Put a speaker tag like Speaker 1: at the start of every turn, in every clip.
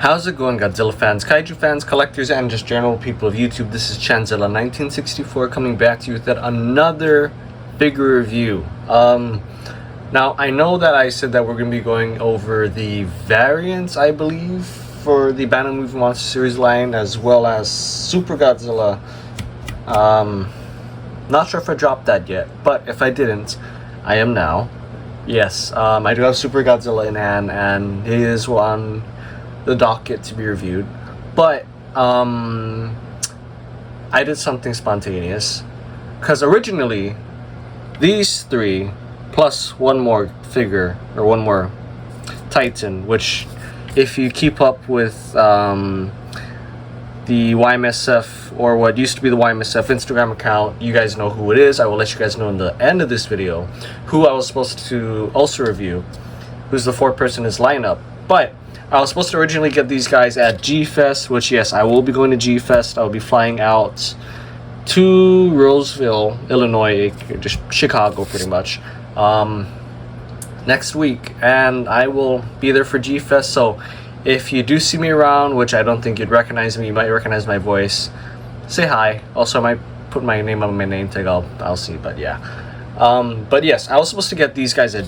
Speaker 1: How's it going, Godzilla fans, kaiju fans, collectors, and just general people of YouTube? This is Chanzilla 1964 coming back to you with another figure review. Now I know that I said that we're going to be going over the variants, I believe, for the Behemoth Movie Monster Series line, as well as Super Godzilla. Not sure if I dropped that yet, but if I didn't, I am now. Yes, I do have Super Godzilla in hand, and he is on the docket to be reviewed. But I did something spontaneous, because originally these three plus one more figure, or one more Titan, which if you keep up with the Y-MSF, or what used to be the Y-MSF Instagram account, you guys know who it is. I will let you guys know in the end of this video who I was supposed to also review, who's the fourth person in his lineup. But I was supposed to originally get these guys at G-Fest, which yes, I will be going to G-Fest. I'll be flying out to Roseville, Illinois, just Chicago pretty much, next week, and I will be there for G-Fest. So if you do see me around, which I don't think you'd recognize me, you might recognize my voice, say hi. Also, I might put my name on my name tag, I'll see, but yeah. But yes, I was supposed to get these guys at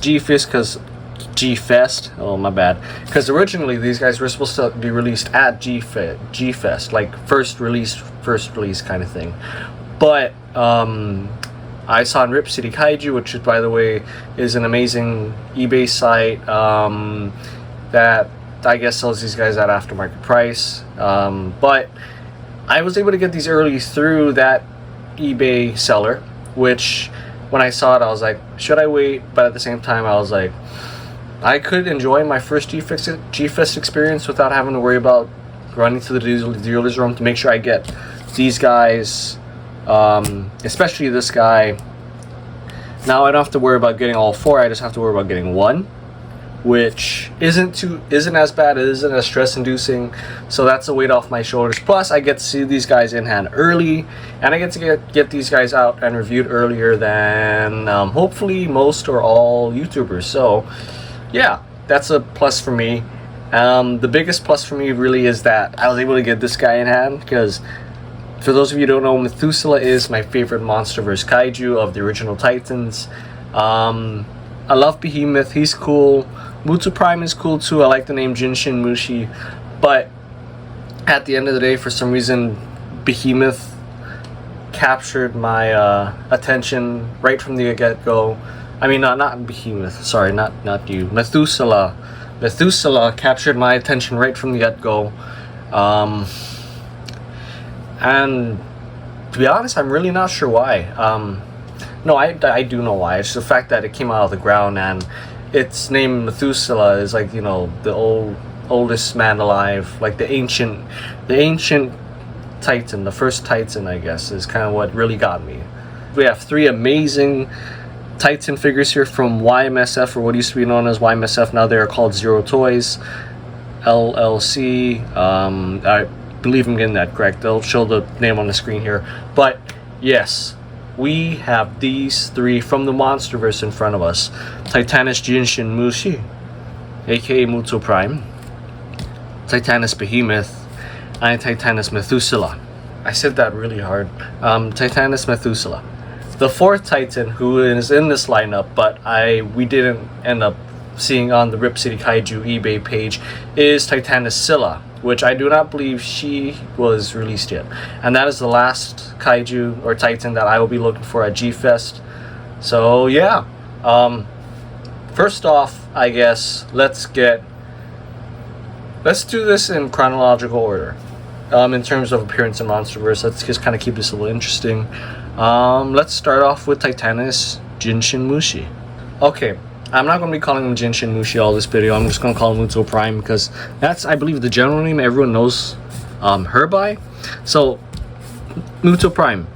Speaker 1: G-Fest, oh my bad, because originally these guys were supposed to be released at G-Fest, like first release kind of thing. But I saw in Rip City Kaiju, which is, by the way, is an amazing eBay site that I guess sells these guys at aftermarket price, but I was able to get these early through that eBay seller, which when I saw it I was like, should I wait? But at the same time I was like, I could enjoy my first G-Fest experience without having to worry about running to the dealer's room to make sure I get these guys, especially this guy. Now I don't have to worry about getting all four, I just have to worry about getting one, which isn't as bad, it isn't as stress inducing, so that's a weight off my shoulders. Plus I get to see these guys in hand early, and I get to get these guys out and reviewed earlier than hopefully most or all YouTubers. So yeah, that's a plus for me. The biggest plus for me really is that I was able to get this guy in hand, because for those of you who don't know, Methuselah is my favorite monsterverse kaiju of the original Titans. I love Behemoth, he's cool. Muto Prime is cool too, I like the name Jinshin Mushi. But at the end of the day, for some reason, Behemoth captured my attention right from the get-go. I mean, not Behemoth, sorry, not you. Methuselah captured my attention right from the get-go. And to be honest, I'm really not sure why. No, I do know why. It's the fact that it came out of the ground, and its name Methuselah is like, you know, the oldest man alive, like the ancient Titan, the first Titan, I guess, is kind of what really got me. We have three amazing Titan figures here from Y-MSF, or what used to be known as Y-MSF. Now they are called Zero Toys LLC. I believe I'm getting that correct. They'll show the name on the screen here. But yes, we have these three from the Monsterverse in front of us. Titanus Jinshin Mushi, aka Muto Prime, Titanus Behemoth, and Titanus Methuselah. I said that really hard. Titanus Methuselah. The fourth Titan who is in this lineup, but we didn't end up seeing on the Rip City Kaiju eBay page, is Titanus Scylla, which I do not believe she was released yet. And that is the last kaiju or Titan that I will be looking for at G-Fest. So yeah, first off, I guess let's do this in chronological order. In terms of appearance in Monsterverse, let's just kind of keep this a little interesting. Let's start off with Titanus Jinshin Mushi. Okay, I'm not going to be calling him Jinshin Mushi all this video. I'm just going to call him Muto Prime, because that's, I believe, the general name everyone knows her by. So, Muto Prime.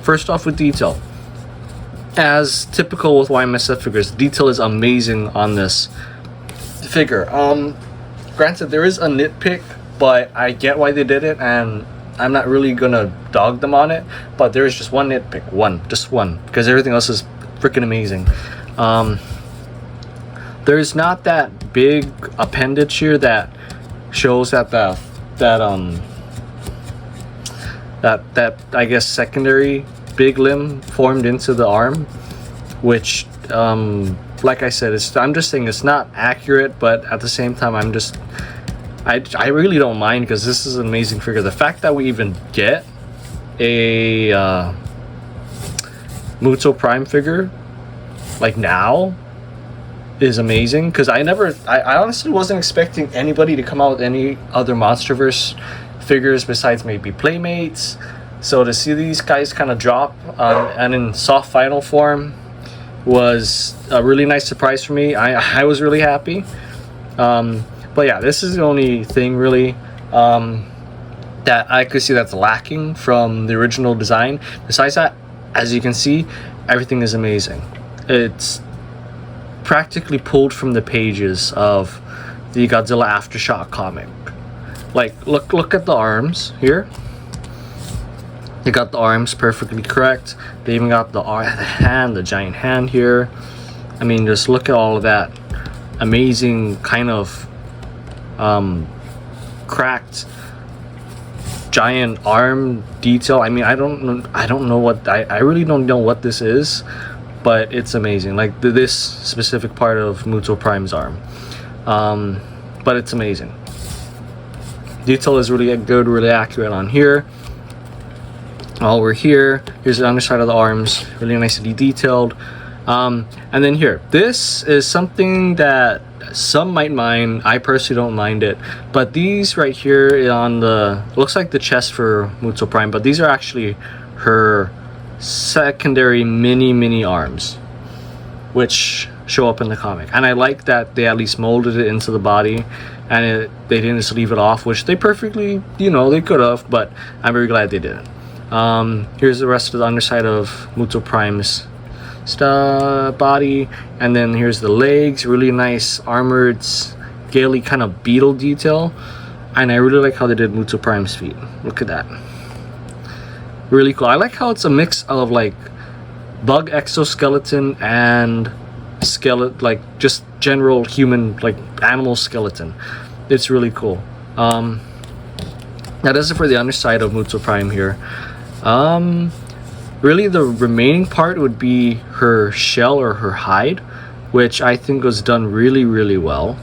Speaker 1: First off with detail. As typical with Y-MSF figures, detail is amazing on this figure. Granted, there is a nitpick, but I get why they did it, and I'm not really going to dog them on it. But there is just one nitpick. Just one. Because everything else is freaking amazing. There's not that big appendage here that shows that that I guess secondary big limb formed into the arm, which like I said, I'm just saying it's not accurate, but at the same time I really don't mind, because this is an amazing figure. The fact that we even get a Muto Prime figure like now is amazing, because I honestly wasn't expecting anybody to come out with any other Monsterverse figures besides maybe Playmates. So to see these guys kind of drop and in soft final form was a really nice surprise for me. I was really happy. But yeah, this is the only thing really that I could see that's lacking from the original design. Besides that, as you can see, everything is amazing. It's practically pulled from the pages of the Godzilla Aftershock comic. Like, look at the arms here. They got the arms perfectly correct. They even got the hand, the giant hand here. I mean, just look at all of that amazing kind of cracked giant arm detail. I mean, I don't know what I really don't know what this is, but it's amazing. Like this specific part of Muto Prime's arm, but it's amazing. Detail is really good, really accurate on here. While we're here, here's the underside of the arms, really nicely detailed. And then here, this is something that some might mind. I personally don't mind it, but these right here on the, looks like the chest for Muto Prime, but these are actually her secondary mini arms, which show up in the comic. And I like that they at least molded it into the body, and they didn't just leave it off, which they perfectly, you know, they could have, but I'm very glad they didn't. Here's the rest of the underside of Muto Prime's body, and then here's the legs, really nice armored scaly kind of beetle detail. And I really like how they did Muto Prime's feet. Look at that, really cool. I like how it's a mix of like bug exoskeleton and skeleton, like just general human, like animal skeleton. It's really cool. That is it for the underside of Muto Prime here. Really the remaining part would be her shell or her hide, which I think was done really well.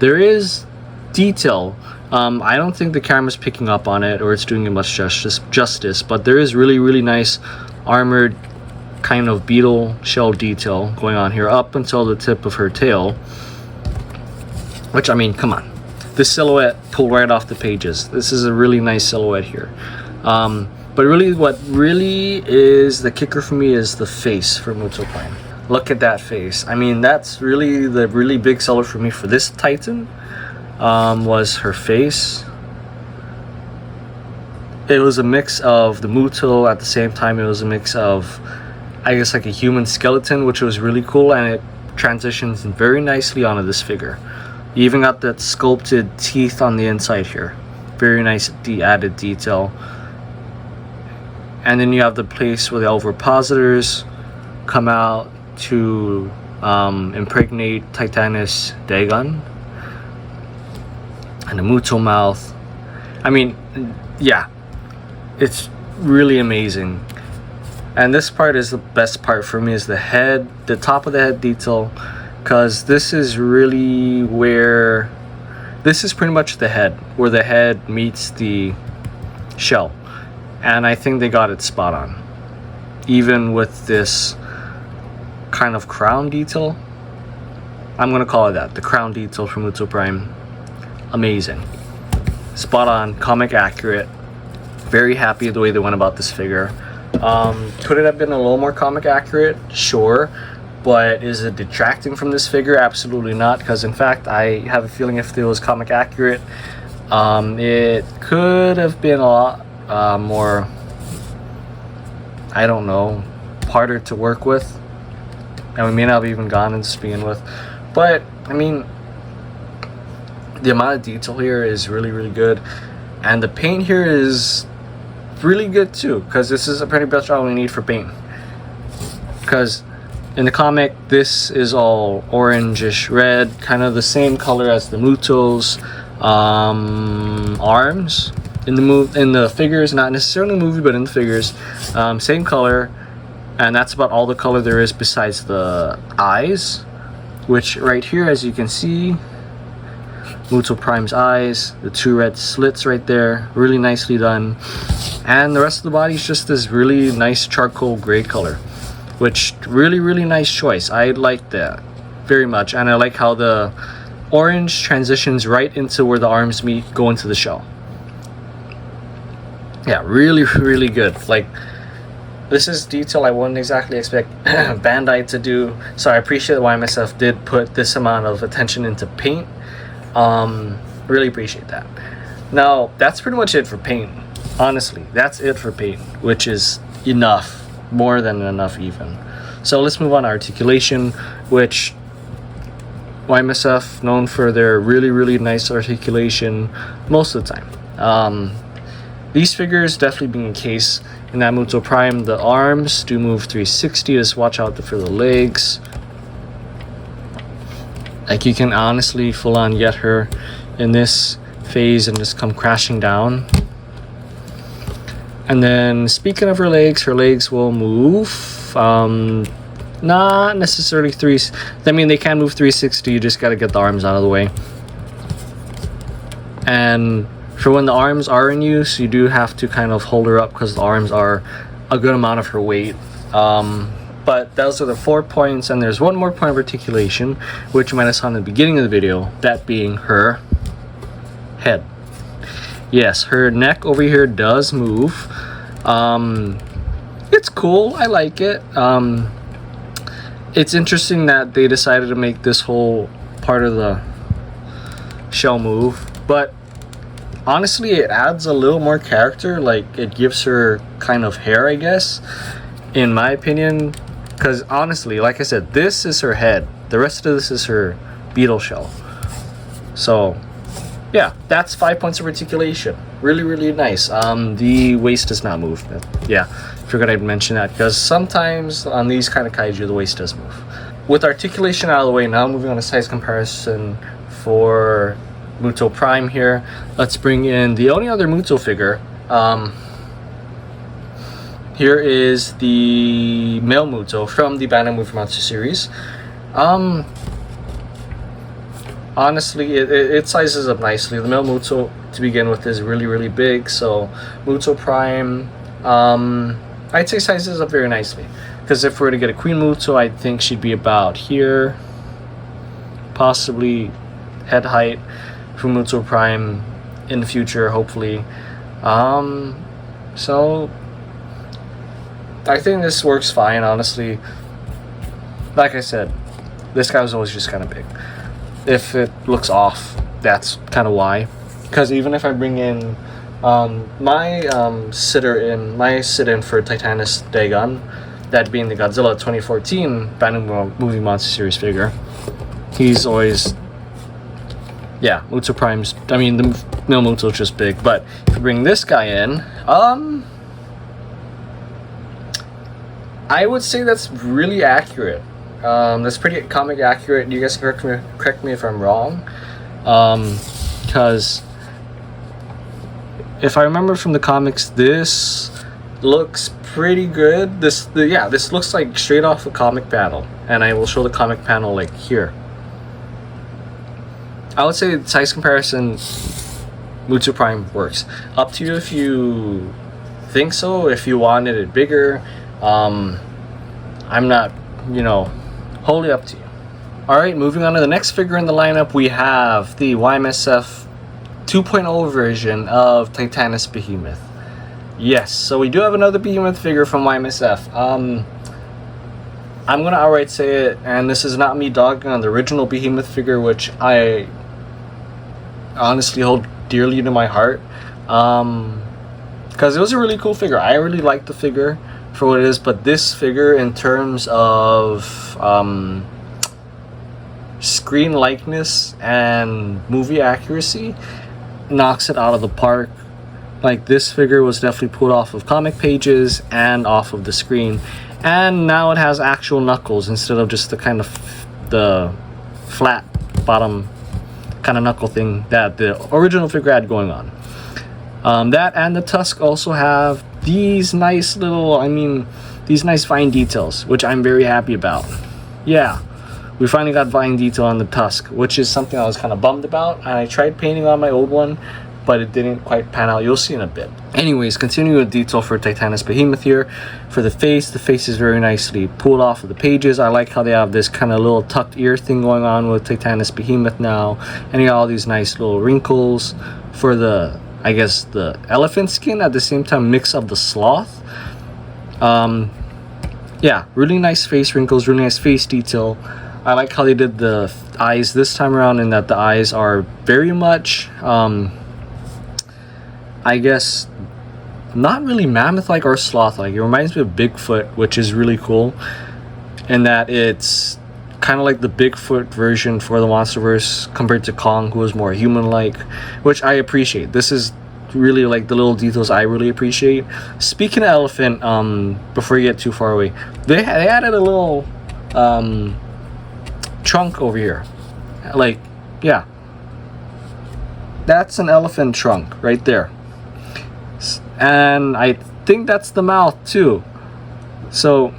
Speaker 1: There is detail. I don't think the camera's picking up on it or it's doing it much justice, but there is really nice armored kind of beetle shell detail going on here up until the tip of her tail, which, I mean, come on, this silhouette pulled right off the pages. This is a really nice silhouette here. But really, what really is the kicker for me is the face for Muto Prime. Look at that face. I mean, that's really the really big seller for me for this Titan, was her face. It was a mix of the Muto, at the same time it was a mix of, I guess, like a human skeleton, which was really cool, and it transitions very nicely onto this figure. You even got that sculpted teeth on the inside here. Very nice added detail. And then you have the place where the ovipositors come out to impregnate Titanus Dagon. And the Muto mouth. I mean, yeah, it's really amazing. And this part is the best part for me, is the head, the top of the head detail, because this is really where, this is pretty much the head, where the head meets the shell. And I think they got it spot on. Even with this kind of crown detail. I'm going to call it that. The crown detail from Muto Prime. Amazing. Spot on. Comic accurate. Very happy the way they went about this figure. Could it have been a little more comic accurate? Sure. But is it detracting from this figure? Absolutely not. Because in fact, I have a feeling if it was comic accurate, it could have been a lot more, I don't know, harder to work with, and we may not have even gotten into begin with. But I mean, the amount of detail here is really good, and the paint here is really good too, because this is a pretty much all we need for paint. Because in the comic, this is all orangish red, kind of the same color as the Mutos. arms in the figures, not necessarily in the movie, but in the figures. Same color, and that's about all the color there is besides the eyes, which right here, as you can see, Muto Prime's eyes, the 2 red slits right there, really nicely done. And the rest of the body is just this really nice charcoal gray color, which really nice choice. I like that very much, and I like how the orange transitions right into where the arms meet, go into the shell. Yeah, really good. Like, this is detail I wouldn't exactly expect Bandai to do, so I appreciate that Y-MSF did put this amount of attention into paint. Really appreciate that. Now, that's pretty much it for paint. Honestly, that's it for paint, which is enough, more than enough even. So let's move on to articulation, which Y-MSF known for their really nice articulation most of the time. These figures definitely being the case. In that Muto Prime, the arms do move 360. Just watch out for the legs. Like, you can honestly full on get her in this phase and just come crashing down. And then speaking of her legs will move. Not necessarily they can move 360. You just gotta get the arms out of the way. And for when the arms are in use, you do have to kind of hold her up because the arms are a good amount of her weight. But those are the 4 points, and there's one more point of articulation, which you might have saw in the beginning of the video, that being her head. Yes, her neck over here does move. It's cool, I like it. It's interesting that they decided to make this whole part of the shell move, but honestly it adds a little more character. Like, it gives her kind of hair, I guess, in my opinion, because honestly, like I said, this is her head, the rest of this is her beetle shell. So yeah, that's 5 points of articulation. Really nice. The waist does not move. Yeah, figured I'd mention that because sometimes on these kind of kaiju the waist does move. With articulation out of the way, now moving on to size comparison for Muto Prime here. Let's bring in the only other Muto figure. Here is the male Muto from the Bandai Movie Monster series. Honestly, it sizes up nicely. The male Muto, to begin with, is really big, so Muto Prime, I'd say sizes up very nicely. Because if we were to get a Queen Muto, I think she'd be about here, possibly head height for Muto Prime in the future, hopefully. So I think this works fine, honestly. Like I said, this guy was always just kind of big. If it looks off, that's kind of why. Because even if I bring in my sit-in for Titanus Dagon, that being the Godzilla 2014 Bandai Movie Monster Series figure, he's always, yeah, Muto Prime's, I mean, the male Muto's just big. But if you bring this guy in, I would say that's really accurate. That's pretty comic accurate. You guys correct me if I'm wrong, because if I remember from the comics, this looks pretty good. This looks like straight off the comic panel, and I will show the comic panel like here. I would say size comparison, Muto Prime works. Up to you if you think so. If you wanted it bigger, I'm not, wholly up to you. Alright, moving on to the next figure in the lineup, we have the Y-MSF 2.0 version of Titanus Behemoth. Yes, so we do have another Behemoth figure from Y-MSF. I'm gonna outright say it, and this is not me dogging on the original Behemoth figure, which I honestly hold dearly to my heart, because it was a really cool figure. I really liked the figure for what it is, but this figure, in terms of screen likeness and movie accuracy, knocks it out of the park. Like, this figure was definitely pulled off of comic pages and off of the screen, and now it has actual knuckles instead of just the kind of the flat bottom kind of knuckle thing that the original figure had going on. That and the tusk also have these nice little, these nice fine details, which I'm very happy about. Yeah, we finally got fine detail on the tusk, which is something I was kind of bummed about, and I tried painting on my old one, but it didn't quite pan out. You'll see in a bit. Anyways, continuing with detail for Titanus Behemoth here. For the face is very nicely pulled off of the pages. I like how they have this kind of little tucked ear thing going on with Titanus Behemoth now, and you got all these nice little wrinkles for the, I guess, the elephant skin, at the same time mix of the sloth. Yeah, really nice face wrinkles, really nice face detail. I like how they did the eyes this time around, in that the eyes are very much, I guess, not really mammoth-like or sloth-like. It reminds me of Bigfoot, which is really cool, in that it's kind of like the Bigfoot version for the monsterverse compared to Kong, who is more human-like, which I appreciate. This is really like the little details I really appreciate. Speaking of elephant, before you get too far away, they added a little trunk over here. Like, yeah, that's an elephant trunk right there, and I think that's the mouth too. So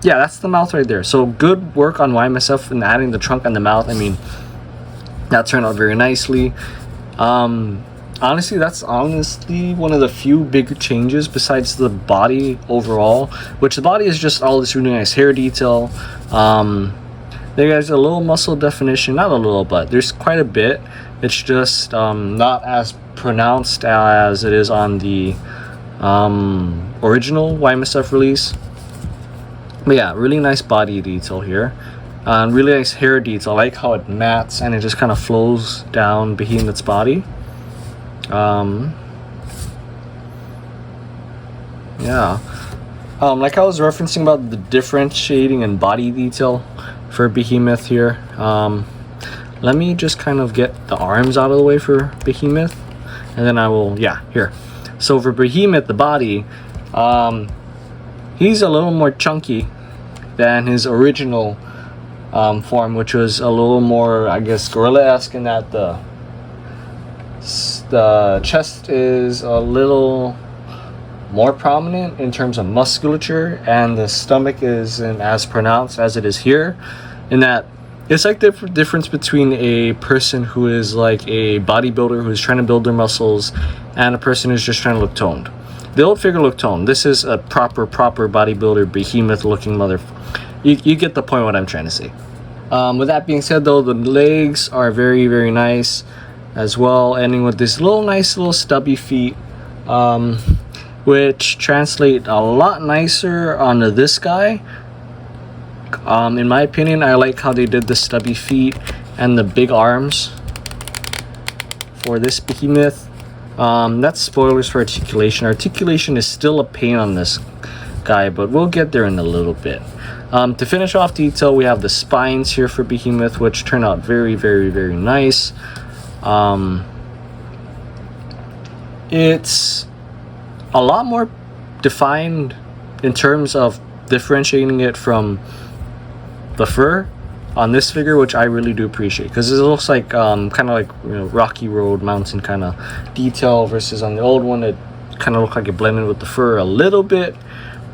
Speaker 1: yeah, that's the mouth right there. So good work on Y-MSF in adding the trunk and the mouth. I mean, that turned out very nicely. Honestly, that's honestly one of the few big changes besides the body overall, which the body is just all this really nice hair detail. There's a little muscle definition, not a little, but there's quite a bit. It's just not as pronounced as it is on the original Y-MSF release. But yeah, really nice body detail here. Really nice hair detail. I like how it mats and it just kind of flows down Behemoth's body. Yeah. Like I was referencing about the differentiating and body detail for Behemoth here. Let me just kind of get the arms out of the way for Behemoth, and then I will, yeah, here. So for Behemoth, the body, he's a little more chunky than his original form, which was a little more, I guess, gorilla-esque, in that the chest is a little more prominent in terms of musculature, and the stomach isn't as pronounced as it is here, in that it's like the difference between a person who is like a bodybuilder who's trying to build their muscles and a person who's just trying to look toned. The old figure looked toned. This is a proper bodybuilder, Behemoth looking mother. You get the point what I'm trying to say. With that being said, though, the legs are very, very nice as well, ending with this nice little stubby feet, which translate a lot nicer onto this guy. In my opinion, I like how they did the stubby feet and the big arms for this Behemoth. That's spoilers for articulation. Articulation is still a pain on this guy, but we'll get there in a little bit. To finish off detail, we have the spines here for Behemoth, which turn out very, very, very nice. It's a lot more defined in terms of differentiating it from the fur on this figure, which I really do appreciate, because it looks like kind of like, you know, Rocky Road mountain kind of detail, versus on the old one it kind of looked like it blended with the fur a little bit.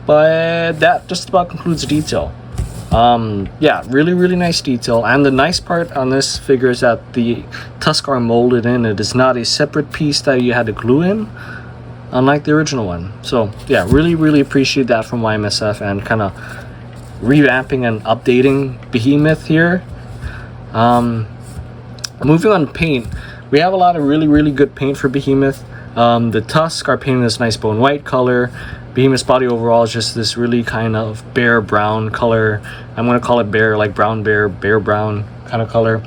Speaker 1: But that just about concludes the detail. Yeah, really, really nice detail. And the nice part on this figure is that the tusks are molded in. It is not a separate piece that you had to glue in, unlike the original one. So yeah, really, really appreciate that from Y-MSF, and kind of revamping and updating Behemoth here. Moving on to paint, we have a lot of really, really good paint for Behemoth. The tusks are painted this nice bone white color. Behemoth's body overall is just this really kind of bare brown color. I'm going to call it bare, like brown bear, bare brown kind of color.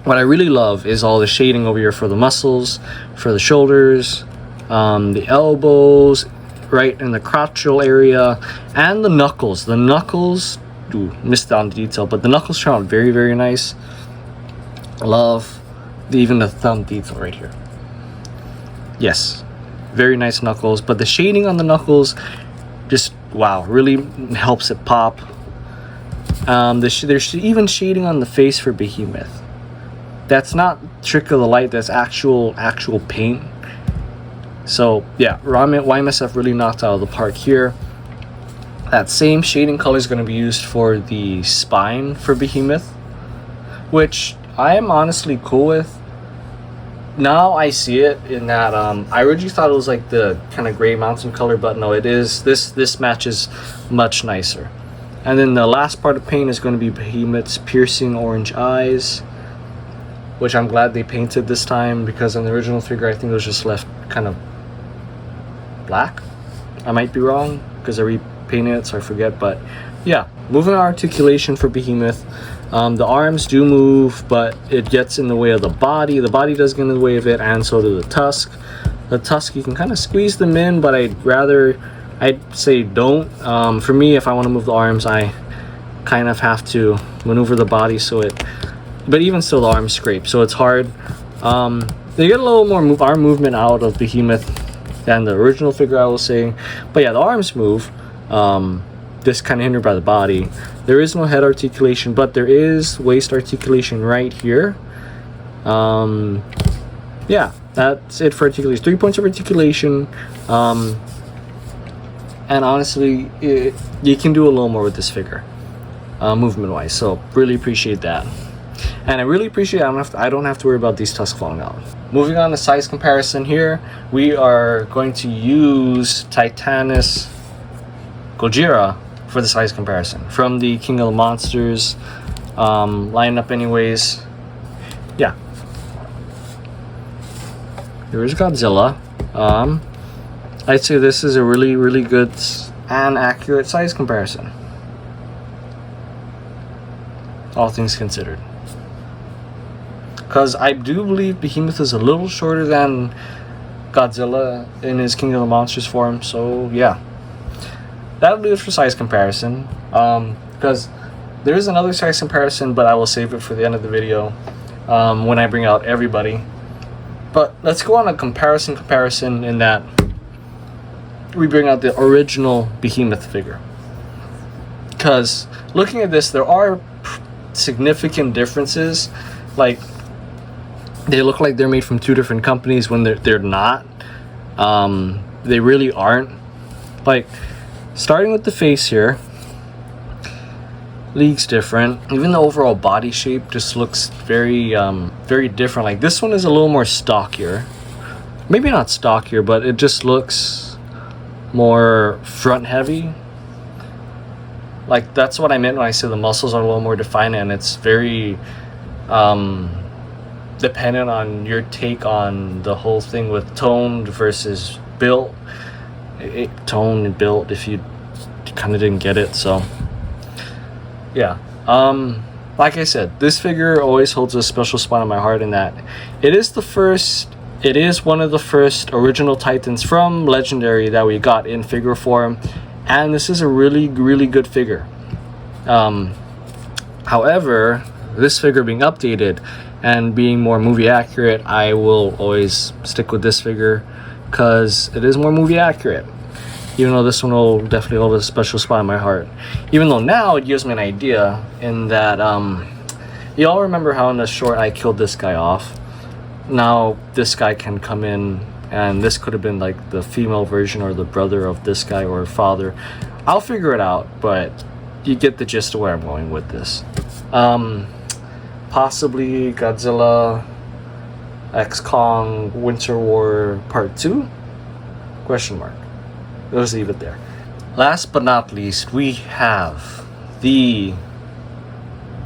Speaker 1: What I really love is all the shading over here for the muscles, for the shoulders, the elbows, right in the crotchal area, and the knuckles. The knuckles, missed out on the detail, but the knuckles turn out very, very nice. I love even the thumb detail right here. Yes, very nice knuckles, but the shading on the knuckles, just wow, really helps it pop. There's even shading on the face for Behemoth. That's not trick of the light, that's actual paint. So yeah, Y-MSF really knocked out of the park here. That same shading color is going to be used for the spine for Behemoth, which I am honestly cool with. Now I see it in that I originally thought it was like the kind of gray mountain color, but no, it is this matches much nicer. And then the last part of paint is going to be Behemoth's piercing orange eyes, which I'm glad they painted this time, because on the original figure I think it was just left kind of black. I might be wrong because I repainted it, so I forget. But yeah, moving on articulation for Behemoth. The arms do move, but it gets in the way of the body. The body does get in the way of it, and so do the tusk. The tusk, you can kind of squeeze them in, but I'd say don't. For me, if I want to move the arms, I kind of have to maneuver the body so it, but even still the arms scrape, so it's hard. They get a little more arm movement out of Behemoth than the original figure, I will say. But yeah, the arms move. This kind of hindered by the body. There is no head articulation, but there is waist articulation right here. Yeah, that's it for articulation. 3 points of articulation. And honestly, you can do a little more with this figure, movement wise. So really appreciate that. And I really appreciate I don't have to worry about these tusks falling out. Moving on to size comparison here, we are going to use Titanus Gojira for the size comparison from the King of the Monsters lineup anyways. Yeah, there is Godzilla. I'd say this is a really good and accurate size comparison, all things considered, because I do believe Behemoth is a little shorter than Godzilla in his King of the Monsters form. So yeah, that'll do it for size comparison. Because there is another size comparison, but I will save it for the end of the video when I bring out everybody. But let's go on a comparison in that we bring out the original Behemoth figure. Because looking at this, there are significant differences. Like, they look like they're made from two different companies when they're not. They really aren't. Like, starting with the face here, league's different. Even the overall body shape just looks very different. Like, this one is a little more stockier. Maybe not stockier, but it just looks more front heavy. Like, that's what I meant when I said the muscles are a little more defined, and it's very dependent on your take on the whole thing with toned versus built. Tone and built, if you kind of didn't get it. So yeah, like I said, this figure always holds a special spot in my heart, in that it is one of the first original Titans from Legendary that we got in figure form, and this is a really good figure. However, this figure being updated and being more movie accurate, I will always stick with this figure because it is more movie accurate, even though this one will definitely hold a special spot in my heart. Even though now it gives me an idea in that y'all remember how in the short I killed this guy off. Now this guy can come in, and this could have been like the female version or the brother of this guy or father. I'll figure it out, but you get the gist of where I'm going with this. Possibly Godzilla X Kong Winter War Part 2? Question mark. Let's leave it there. Last but not least, we have the...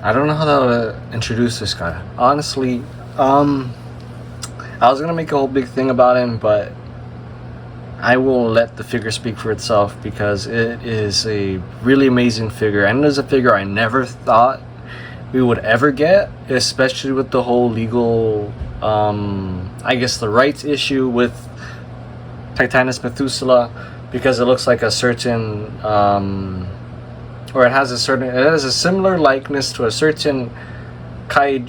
Speaker 1: I don't know how to introduce this guy. Honestly, I was gonna make a whole big thing about him, but I will let the figure speak for itself, because it is a really amazing figure, and it is a figure I never thought we would ever get, especially with the whole legal, I guess the rights issue with Titanus Methuselah, because it looks like a certain, or it has a similar likeness to a certain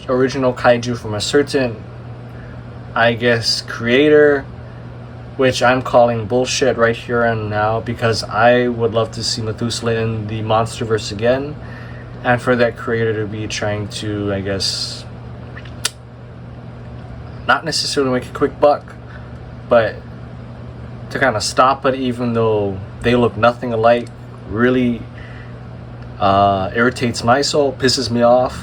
Speaker 1: original kaiju from a certain, I guess, creator, which I'm calling bullshit right here and now, because I would love to see Methuselah in the monsterverse again, and for that creator to be trying to, I guess, not necessarily make a quick buck, but to kind of stop it, even though they look nothing alike, really irritates my soul, pisses me off.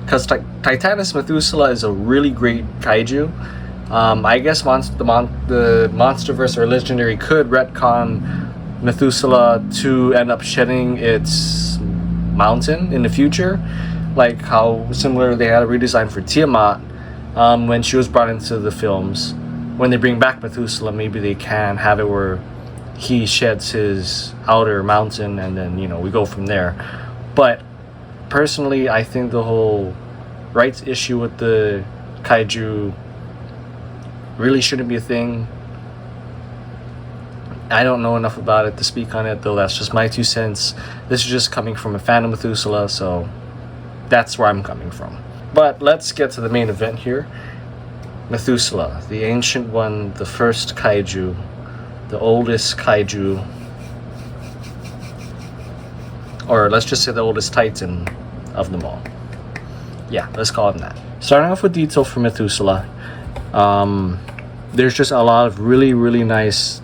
Speaker 1: Because Titanus Methuselah is a really great kaiju. I guess the monsterverse or legendary could retcon Methuselah to end up shedding its mountain in the future, like how similar they had a redesign for Tiamat when she was brought into the films. When they bring back Methuselah, maybe they can have it where he sheds his outer mountain, and then we go from there. But personally, I think the whole rights issue with the kaiju really shouldn't be a thing. I don't know enough about it to speak on it, though. That's just my 2 cents. This is just coming from a fan of Methuselah, so that's where I'm coming from. But let's get to the main event here. Methuselah, the ancient one, the first kaiju, the oldest kaiju, or let's just say the oldest titan of them all. Yeah, let's call him that. Starting off with detail for Methuselah, there's just a lot of really, really nice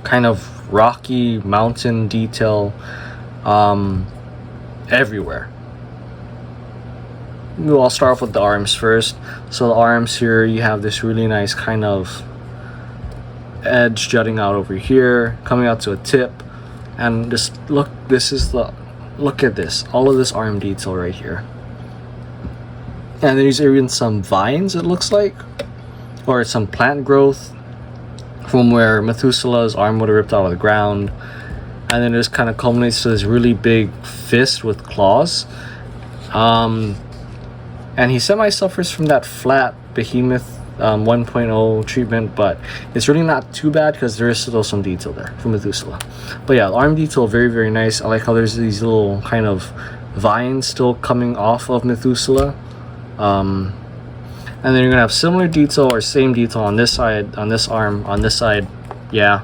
Speaker 1: kind of rocky mountain detail everywhere. I'll start off with the arms first. So the arms here, you have this really nice kind of edge jutting out over here, coming out to a tip, and just look at this, all of this arm detail right here. And there's even some vines, it looks like, or some plant growth from where Methuselah's arm would have ripped out of the ground, and then it just kind of culminates to this really big fist with claws. And he semi-suffers from that flat Behemoth 1.0 treatment, but it's really not too bad because there is still some detail there for Methuselah. But yeah, the arm detail, very, very nice. I like how there's these little kind of vines still coming off of Methuselah. And then you're gonna have similar detail or same detail on this side, on this arm, on this side. Yeah.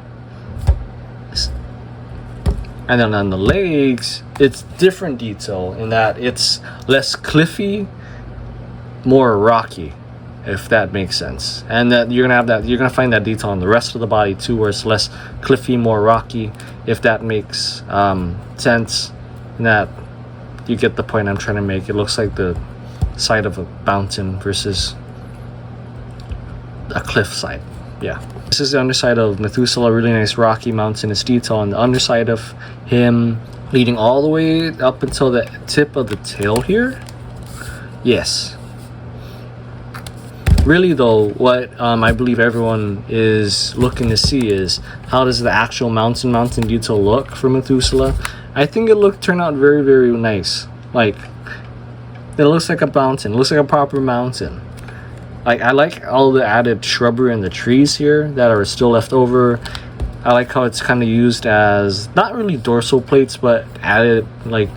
Speaker 1: And then on the legs, it's different detail in that it's less cliffy, more rocky, if that makes sense. And that you're gonna find that detail on the rest of the body too, where it's less cliffy, more rocky, if that makes sense. And that you get the point I'm trying to make. It looks like the side of a mountain versus a cliff side. Yeah, this is the underside of Methuselah, really nice rocky mountainous detail on the underside of him, leading all the way up until the tip of the tail here. Yes. Really though, what I believe everyone is looking to see is how does the actual mountain detail look for Methuselah. I think it turned out very, very nice. Like, it looks like a mountain, it looks like a proper mountain. Like, I like all the added shrubbery and the trees here that are still left over. I like how it's kind of used as not really dorsal plates, but added like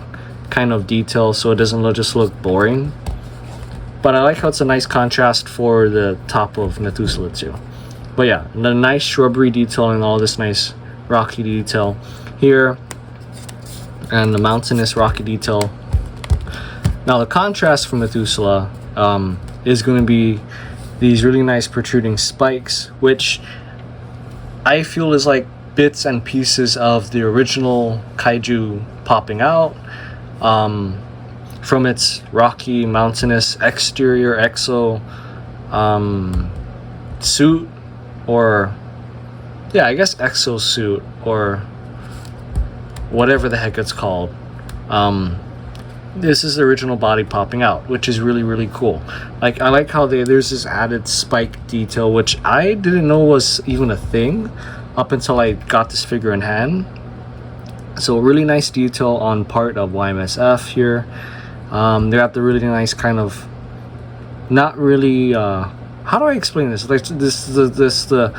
Speaker 1: kind of detail so it doesn't just look boring. But I like how it's a nice contrast for the top of Methuselah too. But yeah, the nice shrubbery detail and all this nice rocky detail here, and the mountainous rocky detail. Now the contrast for Methuselah is going to be these really nice protruding spikes, which I feel is like bits and pieces of the original kaiju popping out from its rocky mountainous exterior suit, or yeah, I guess exosuit, or whatever the heck it's called. This is the original body popping out, which is really, really cool. Like, I like how there's this added spike detail, which I didn't know was even a thing up until I got this figure in hand. So really nice detail on part of Y-MSF here. They got the really nice kind of, not really, how do I explain this? Like the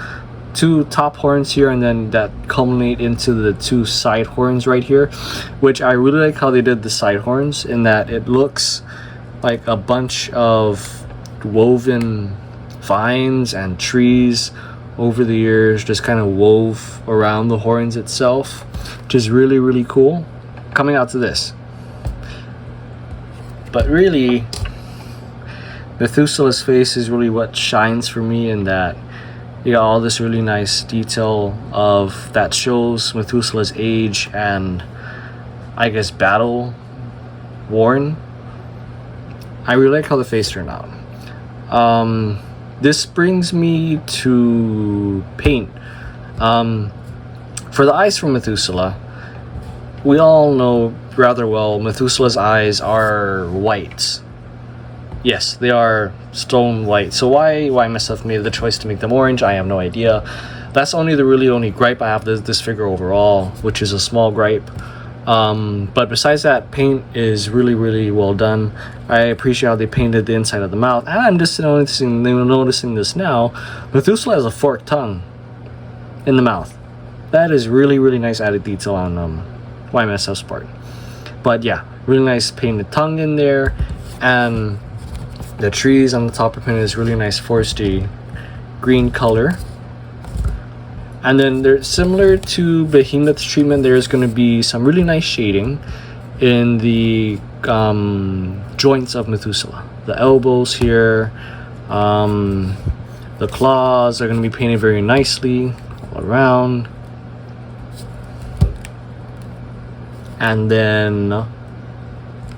Speaker 1: two top horns here, and then that culminate into the two side horns right here, which I really like how they did the side horns, in that it looks like a bunch of woven vines and trees over the years just kind of wove around the horns itself, which is really, really cool. Coming out to this. But really, Methuselah's face is really what shines for me, in that you got all this really nice detail of that shows Methuselah's age and I guess battle worn. I really like how the face turned out. This brings me to paint. For the eyes from Methuselah, we all know rather well Methuselah's eyes are white. Yes, they are stone white. So why Y-MSF made the choice to make them orange, I have no idea. That's only the really only gripe I have with this figure overall, which is a small gripe. But besides that, paint is really well done. I appreciate how they painted the inside of the mouth, and I'm just noticing this now. Methuselah has a forked tongue in the mouth. That is really nice added detail on Y-MSF's part. But yeah, really nice painted tongue in there, and the trees on the top are painted this really nice foresty green color. And then they're similar to Behemoth's treatment. There's going to be some really nice shading in the joints of Methuselah. The elbows here, the claws are going to be painted very nicely all around. And then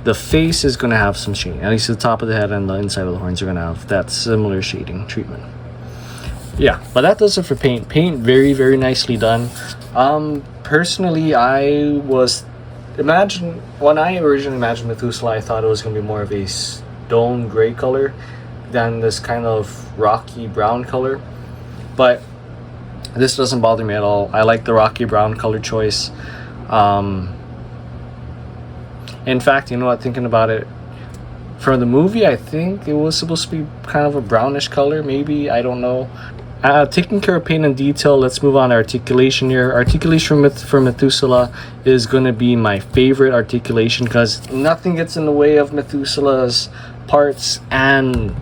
Speaker 1: the face is going to have some shading. At least the top of the head and the inside of the horns are going to have that similar shading treatment. Yeah, but that does it for paint. Paint very nicely done. Personally, when I originally imagined Methuselah, I thought it was going to be more of a stone gray color than this kind of rocky brown color. But this doesn't bother me at all. I like the rocky brown color choice. In fact, you know what, thinking about it, for the movie, I think it was supposed to be kind of a brownish color, maybe, I don't know. Taking care of paint and detail, let's move on to articulation here. Articulation for Methuselah is going to be my favorite articulation because nothing gets in the way of Methuselah's parts, and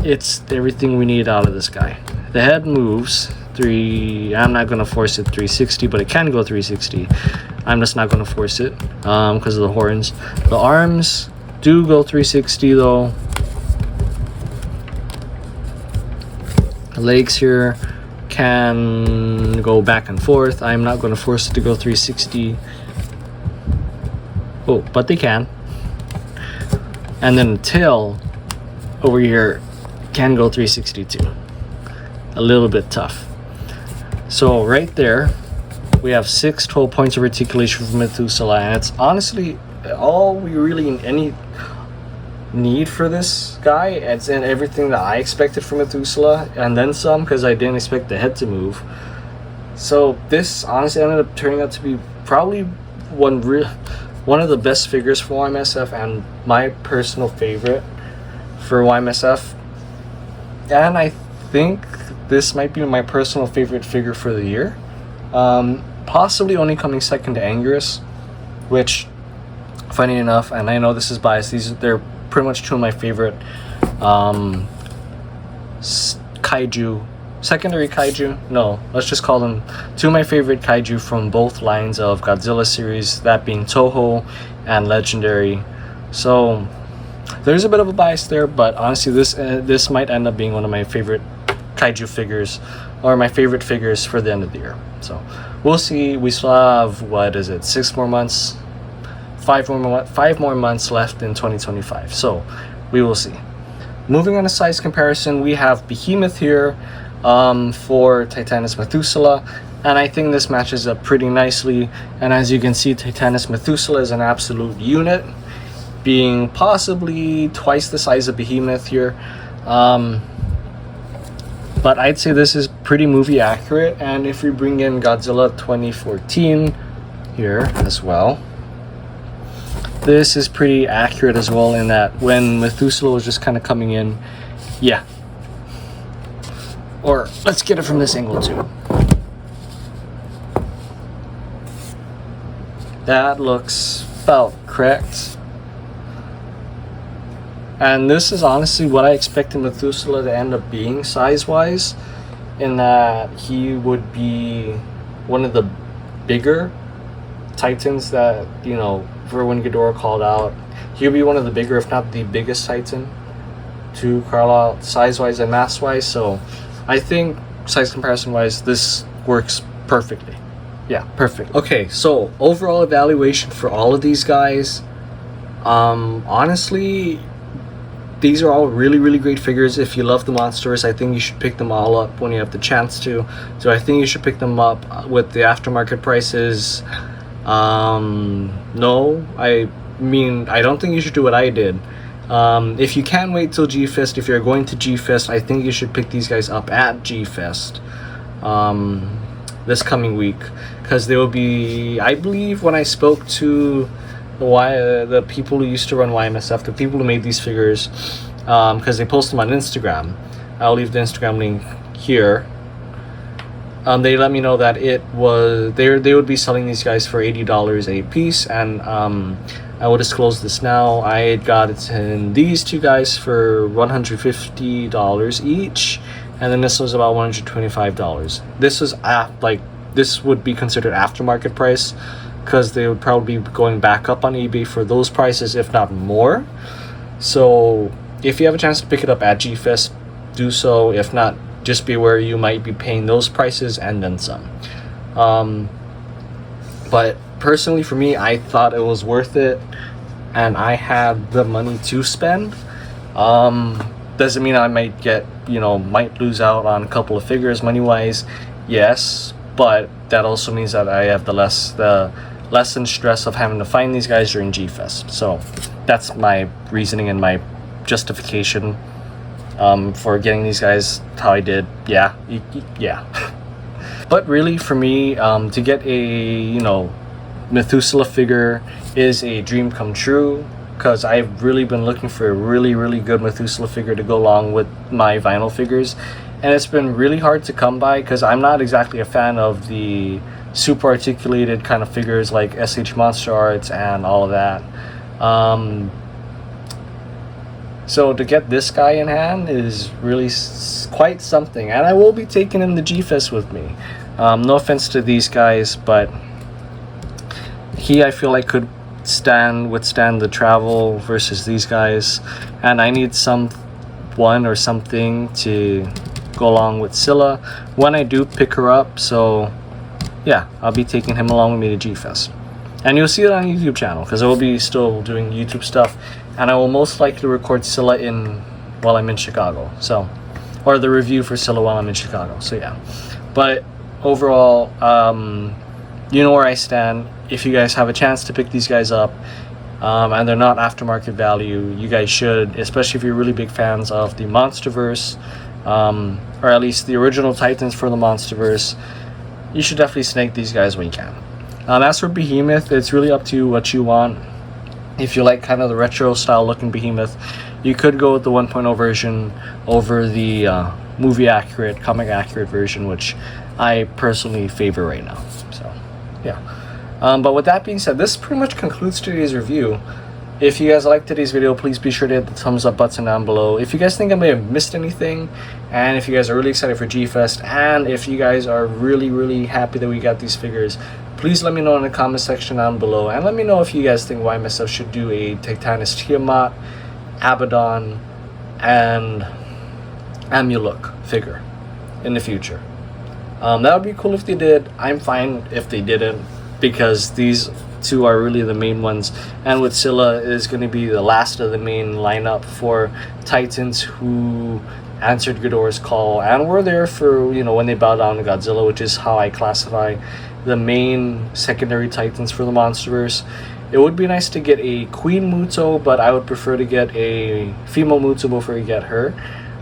Speaker 1: it's everything we need out of this guy. The head moves. I'm not going to force it 360, but it can go 360. I'm just not going to force it because of the horns. The arms do go 360 though. The legs here can go back and forth. I'm not going to force it to go 360. Oh, but they can. And then the tail over here can go 360 too. A little bit tough. So right there, we have 6 total points of articulation for Methuselah, and it's honestly all we really any need for this guy. It's in everything that I expected from Methuselah, and then some, because I didn't expect the head to move. So this honestly ended up turning out to be probably one of the best figures for Y-MSF, and my personal favorite for Y-MSF. And I think this might be my personal favorite figure for the year. Possibly only coming second to Anguirus, which, funny enough, and I know this is biased, they're pretty much two of my favorite kaiju, secondary kaiju, no, let's just call them two of my favorite kaiju from both lines of Godzilla series, that being Toho and Legendary. So there's a bit of a bias there, but honestly this might end up being one of my favorite kaiju figures, or my favorite figures for the end of the year. So we'll see. We still have, what is it, 6 more months, 5 more months left in 2025, so we will see. Moving on to size comparison, we have Behemoth here for Titanus Methuselah, and I think this matches up pretty nicely. And as you can see, Titanus Methuselah is an absolute unit, being possibly twice the size of Behemoth here. But I'd say this is pretty movie accurate, and if we bring in Godzilla 2014 here as well, this is pretty accurate as well, in that when Methuselah was just kind of coming in, yeah. Or let's get it from this angle too. That looks about correct. And this is honestly what I expected Methuselah to end up being size-wise, in that he would be one of the bigger Titans that, for when Ghidorah called out. He would be one of the bigger, if not the biggest Titan to Carlisle size-wise and mass-wise. So I think size comparison-wise, this works perfectly. Yeah, perfect. Okay, so overall evaluation for all of these guys. Honestly, these are all really great figures. If you love the monsters, I think you should pick them all up when you have the chance to. So I think you should pick them up with the aftermarket prices. No, I mean, I don't think you should do what I did. If you can't wait till G-Fest, if you're going to G-Fest, I think you should pick these guys up at G-Fest this coming week, because they will be, I believe, when I spoke to the people who used to run Y-MSF, the people who made these figures, because they post them on Instagram. I'll leave the Instagram link here. They let me know that it was they would be selling these guys for $80 a piece, and I will disclose this now. I got it in these two guys for $150 each, and then this was about $125. This was this would be considered aftermarket price, because they would probably be going back up on eBay for those prices, if not more. So if you have a chance to pick it up at G-Fest, do so. If not, just be aware you might be paying those prices and then some. But personally, for me, I thought it was worth it, and I had the money to spend. Doesn't mean I might might lose out on a couple of figures money wise, yes, but that also means that I have the lessened stress of having to find these guys during G-Fest. So that's my reasoning and my justification for getting these guys how I did. Yeah. But really, for me, to get a Methuselah figure is a dream come true, because I've really been looking for a really good Methuselah figure to go along with my vinyl figures, and it's been really hard to come by, because I'm not exactly a fan of the super articulated kind of figures like SH Monster Arts and all of that. So to get this guy in hand is really quite something, and I will be taking him to G-Fest with me. No offense to these guys, but I feel like could withstand the travel versus these guys, and I need someone or something to go along with Scylla when I do pick her up. So yeah, I'll be taking him along with me to G-Fest, and you'll see it on YouTube channel, because I will be still doing YouTube stuff, and I will most likely record Scylla while I'm in Chicago, or the review for Scylla while I'm in Chicago. So yeah, but overall, you know where I stand. If you guys have a chance to pick these guys up, and they're not aftermarket value, you guys should, especially if you're really big fans of the monsterverse, or at least the original Titans for the monsterverse. You should definitely snag these guys when you can. As for Behemoth, it's really up to you what you want. If you like kind of the retro style looking Behemoth, you could go with the 1.0 version over the movie accurate, comic accurate version, which I personally favor right now. So yeah. But with that being said, this pretty much concludes today's review. If you guys liked today's video, please be sure to hit the thumbs up button down below. If you guys think I may have missed anything, and if you guys are really excited for G-Fest, and if you guys are really happy that we got these figures, please let me know in the comment section down below, and let me know if you guys think Y-MSF should do a Titanus Tiamat, Abaddon, and Amuluk figure in the future. That would be cool if they did. I'm fine if they didn't, because these two are really the main ones, and with Scylla is going to be the last of the main lineup for Titans who answered Ghidorah's call and were there for when they bow down to Godzilla, which is how I classify the main secondary Titans for the monsterverse. It would be nice to get a Queen Muto, but I would prefer to get a female Muto before you get her,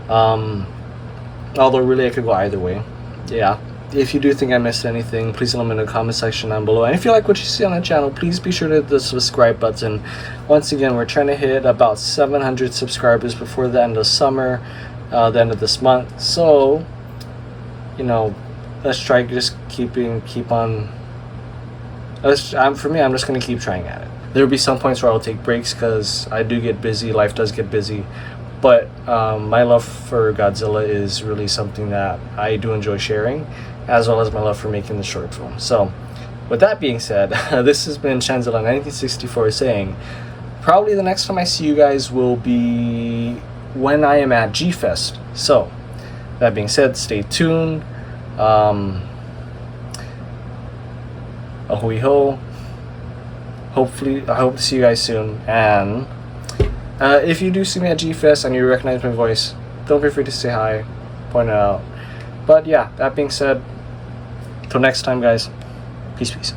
Speaker 1: although really I could go either way. Yeah. If you do think I missed anything, please let me know in the comment section down below. And if you like what you see on the channel, please be sure to hit the subscribe button. Once again, we're trying to hit about 700 subscribers before the end of summer, the end of this month. So, let's try just keep on. For me, I'm just going to keep trying at it. There will be some points where I'll take breaks because I do get busy, life does get busy. But my love for Godzilla is really something that I do enjoy sharing, as well as my love for making the short film. So, with that being said, this has been Shanzilla 1964 saying, probably the next time I see you guys will be when I am at G-Fest. So, that being said, stay tuned. Ahui ho. Hopefully, I hope to see you guys soon. And if you do see me at G-Fest and you recognize my voice, don't be afraid to say hi, point it out. But yeah, that being said, till next time, guys. Peace, peace.